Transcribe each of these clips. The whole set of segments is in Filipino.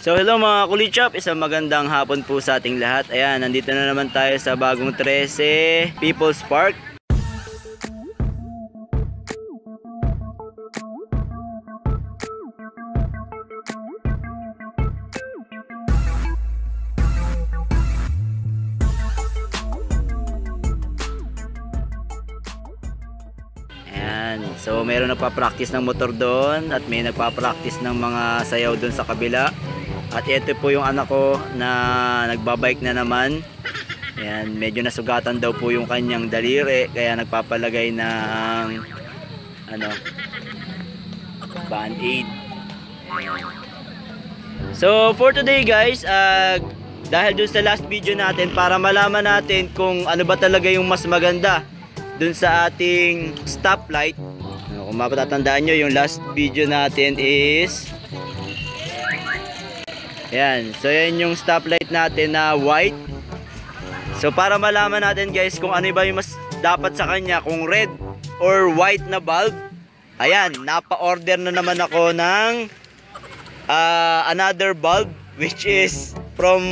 So hello mga kulichap, isang magandang hapon po sa ating lahat. Ayan, nandito na naman tayo sa bagong 13 People's Park. Ayan, so meron nagpa-practice ng motor doon at may nagpa-practice ng mga sayaw doon sa kabila. At ito po yung anak ko na nagbabike na naman. Ayan, medyo nasugatan daw po yung kanyang daliri kaya nagpapalagay ng band-aid. So for today guys, dahil dun sa last video natin, para malaman natin kung ano ba talaga yung mas maganda dun sa ating stoplight. Kung mapatatandaan nyo, yung last video natin is yan. So yan yung stoplight natin na white. So para malaman natin guys kung ano ba yung mas dapat sa kanya, kung red or white na bulb. Ayan, napa-order na naman ako ng another bulb, which is from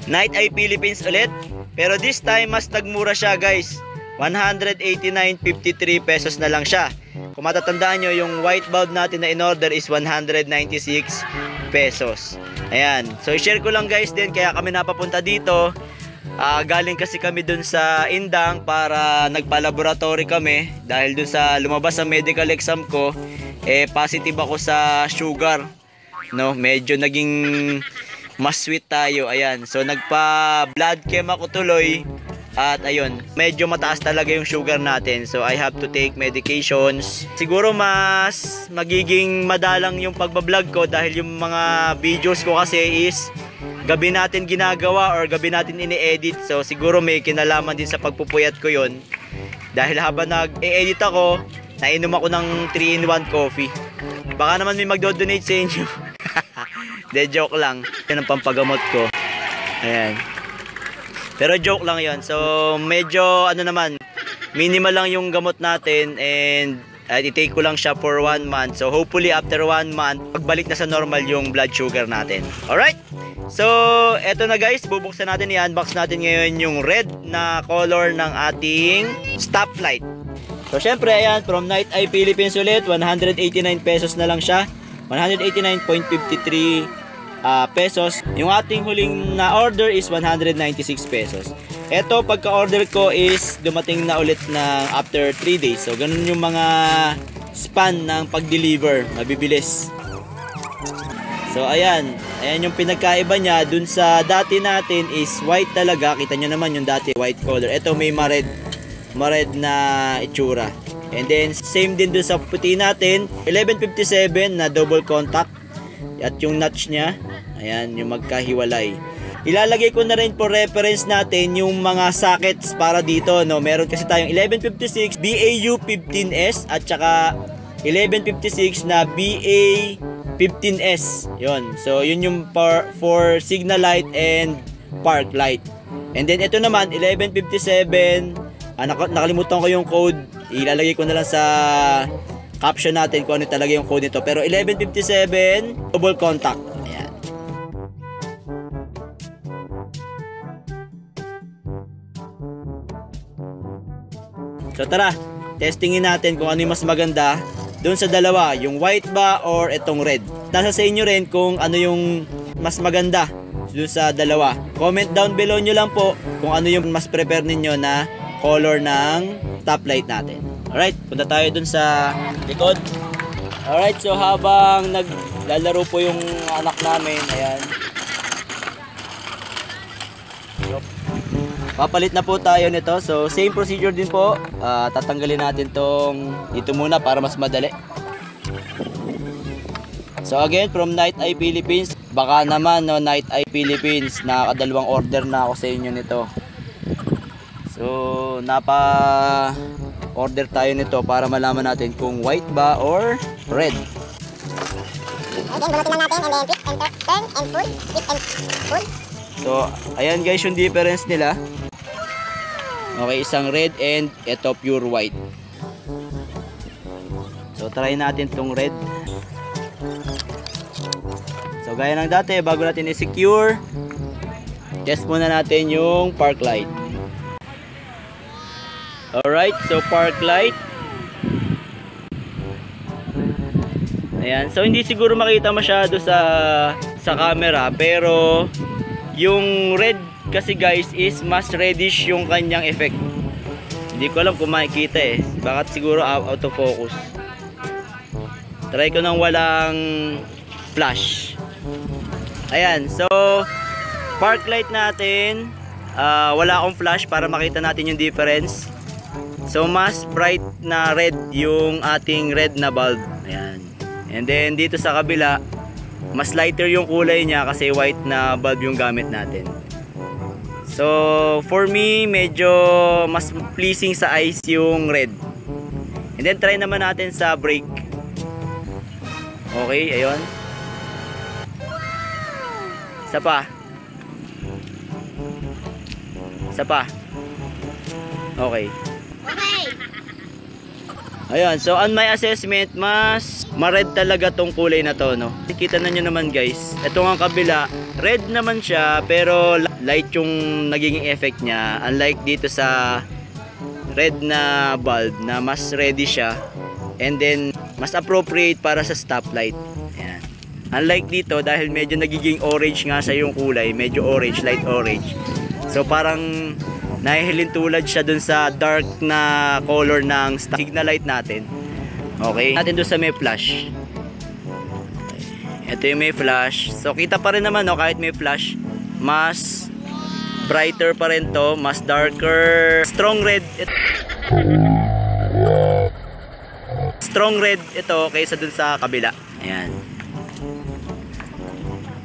Night Eye Philippines ulit. Pero this time mas nagmura siya guys. 189.53 pesos na lang siya. Kung matatandaan nyo, yung white bulb natin na in-order is 196 pesos. Ayan. So i-share ko lang guys din, kaya kami napapunta dito. Galing kasi kami dun sa Indang para nagpa-laboratory kami. Dahil dun sa lumabas sa medical exam ko, positive ako sa sugar. No, medyo naging mas sweet tayo. Ayan. So nagpa-blood chem ako tuloy. At ayun, medyo mataas talaga yung sugar natin. So I have to take medications. Siguro mas magiging madalang yung pagbablog ko dahil yung mga videos ko kasi is gabi natin ginagawa or gabi natin ini-edit. So siguro may kinalaman din sa pagpupuyat ko yon. Dahil habang nag-e-edit ako, nainom ako ng 3-in-1 coffee. Baka naman may magdo-donate sa inyo. De, joke lang. Yan ang pampagamot ko. Ayan. Pero joke lang yon. So medyo minimal lang yung gamot natin, and i-take ko lang siya for 1 month. So hopefully after 1 month, pagbalik na sa normal yung blood sugar natin. Alright? So eto na guys, bubuksan natin, i-unbox natin ngayon yung red na color ng ating stoplight. So syempre ayan, from Night Eye Philippines ulit, 189 pesos na lang siya. 189.53 pesos. Yung ating huling na order is 196 pesos. Ito, pagka-order ko is dumating na ulit na after 3 days. So ganun yung mga span ng pag-deliver, mabibilis. So ayan yung pinagkaiba niya dun sa dati natin is white talaga. Kita nyo naman yung dati white color. Ito may ma-red na itsura. And then same din dun sa puti natin, 1157 na double contact. At yung notch niya, ayan, yung magkahiwalay. Ilalagay ko na rin for reference natin yung mga sockets para dito, no? Meron kasi tayong 1156 BAU 15S at saka 1156 na BA 15S. Yun. So yun yung for signal light and park light. And then ito naman 1157, nakalimutan ko yung code. Ilalagay ko na lang sa caption natin kung ano talaga yung code nito. Pero 1157 double contact. Ayan. So tara, testingin natin kung ano yung mas maganda doon sa dalawa, yung white ba or itong red. Nasa sa inyo rin kung ano yung mas maganda doon sa dalawa. Comment down below nyo lang po kung ano yung mas prefer ninyo na color ng stoplight natin. Alright, punta tayo dun sa likod. Alright, so habang naglalaro po yung anak namin, ayan. Papalit na po tayo nito. So same procedure din po. Tatanggalin natin tong dito muna para mas madali. So again, from Night Eye Philippines. Baka naman, no, Night Eye Philippines, nakakadalawang order na ako sa inyo nito. So order tayo nito para malaman natin kung white ba or red. Again, bunutin lang natin and then twist and turn and pull, twist and pull. So ayan guys yung difference nila. Okay, isang red and ito pure white. So try natin tong red. So gaya ng dati, bago natin i-secure, test muna natin yung park light. Alright, so park light. Ayan, so hindi siguro makita masyado sa camera, pero yung red kasi guys is mas reddish yung kanyang effect. Hindi ko alam kung makikita eh, bakit siguro out of focus. Try ko nang walang flash. Ayan, so park light natin, wala akong flash para makita natin yung difference. So mas bright na red yung ating red na bulb. Ayan. And then dito sa kabila, mas lighter yung kulay niya kasi white na bulb yung gamit natin. So for me, medyo mas pleasing sa eyes yung red. And then try naman natin sa brake. Okay, ayun. Isa pa. Isa pa. Okay. Ayan, so on my assessment, mas ma-red talaga tong kulay na to, no? Kita na nyo naman guys, ito nga kabila, red naman siya, pero light yung nagiging effect niya. Unlike dito sa red na bulb, na mas reddy siya, and then mas appropriate para sa stoplight. Ayan. Unlike dito, dahil medyo nagiging orange nga sa yung kulay, medyo orange, light orange. So parang nahihilin tulad siya dun sa dark na color ng signal light natin. Okay, natin dun sa may flash. Ito yung may flash. So kita pa rin naman, no, kahit may flash, mas brighter pa rin to, mas darker, strong red ito. Strong red ito kaysa dun sa kabila. Ayan.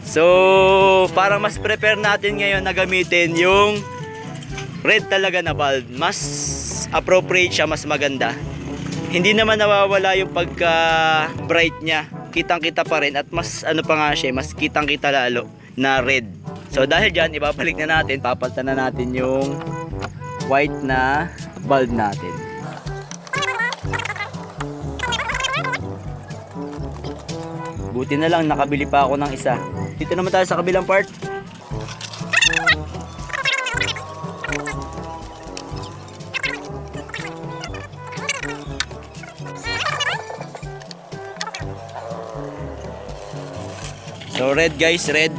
So parang mas prepare natin ngayon na gamitin yung red talaga na bulb. Mas appropriate siya, mas maganda. Hindi naman nawawala yung pagka bright niya. Kitang-kita pa rin at mas ano pa nga siya, mas kitang-kita lalo na red. So dahil dyan, ibabalik na natin, papalitan na natin yung white na bulb natin. Buti na lang, nakabili pa ako ng isa. Dito naman tayo sa kabilang part. So red guys, red.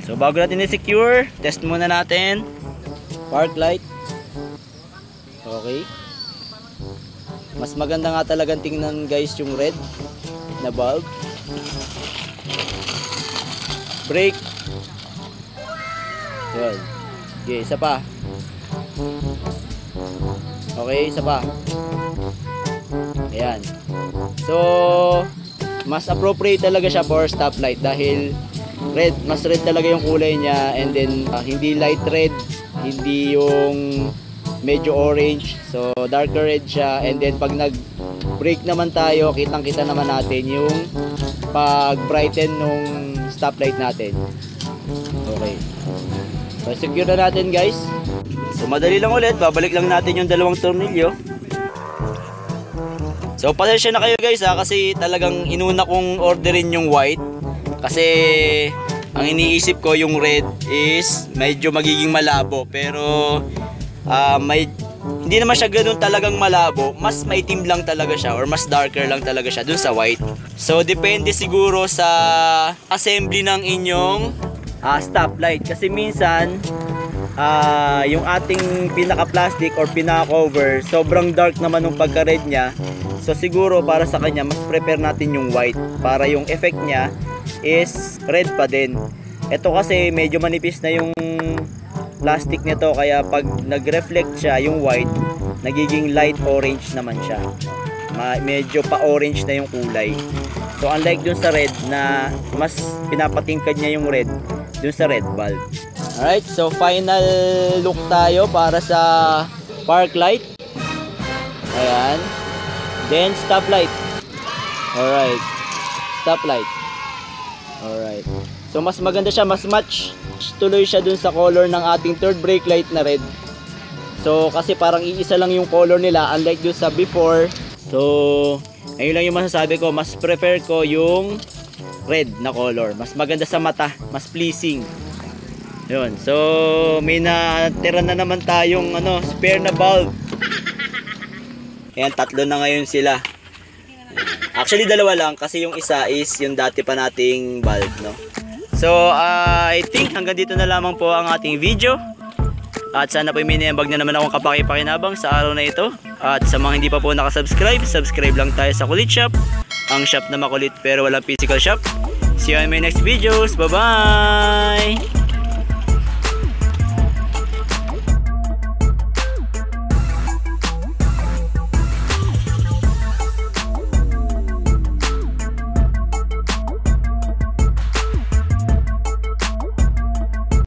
So bago natin i-secure, test muna natin. Park light. Okay. Mas maganda nga talagang tingnan guys yung red na bulb. Brake. Yun. Okay, isa pa. Okay, isa pa. Ayan. So mas appropriate talaga siya for stoplight dahil red, mas red talaga yung kulay niya, and then hindi light red, hindi yung medyo orange, so darker red siya. And then pag nag brake naman tayo, kitang kita naman natin yung pag brighten nung stoplight natin. Okay, so secure na natin guys. So madali lang ulit, babalik lang natin yung dalawang tornilyo. So pasensya na kayo guys kasi talagang inuna kong orderin yung white kasi ang iniisip ko yung red is medyo magiging malabo, pero hindi naman siya ganoon talagang malabo, mas maitim lang talaga siya or mas darker lang talaga siya dun sa white. So depende siguro sa assembly ng inyong stoplight, kasi minsan yung ating pinaka plastic or pinaka cover sobrang dark naman ng pagka red niya. So siguro para sa kanya mas prepare natin yung white para yung effect niya is red pa din. Ito kasi medyo manipis na yung plastic nito, kaya pag nag-reflect siya yung white, nagiging light orange naman siya. Medyo pa orange na yung kulay. So unlike dun sa red na mas pinapatingkad niya yung red dun sa red bulb. Alright, so final look tayo para sa park light. Ayan. Then stoplight. Alright. Stoplight. Alright. So mas maganda siya, mas match tuloy siya dun sa color ng ating third brake light na red. So kasi parang iisa lang yung color nila unlike doon sa before. So ayun lang yung masasabi ko, mas prefer ko yung red na color. Mas maganda sa mata, mas pleasing. Yun. So may natira na naman tayong spare na bulb. Ayan, 3 na ngayon sila. Actually, 2 lang kasi yung isa is yung dati pa nating bulb, no? So, I think hanggang dito na lamang po ang ating video. At sana po may niyambag na naman akong kapaki-pakinabang sa araw na ito. At sa mga hindi pa po nakasubscribe, subscribe lang tayo sa Kulit Shop. Ang shop na makulit pero walang physical shop. See you in my next videos. Bye-bye!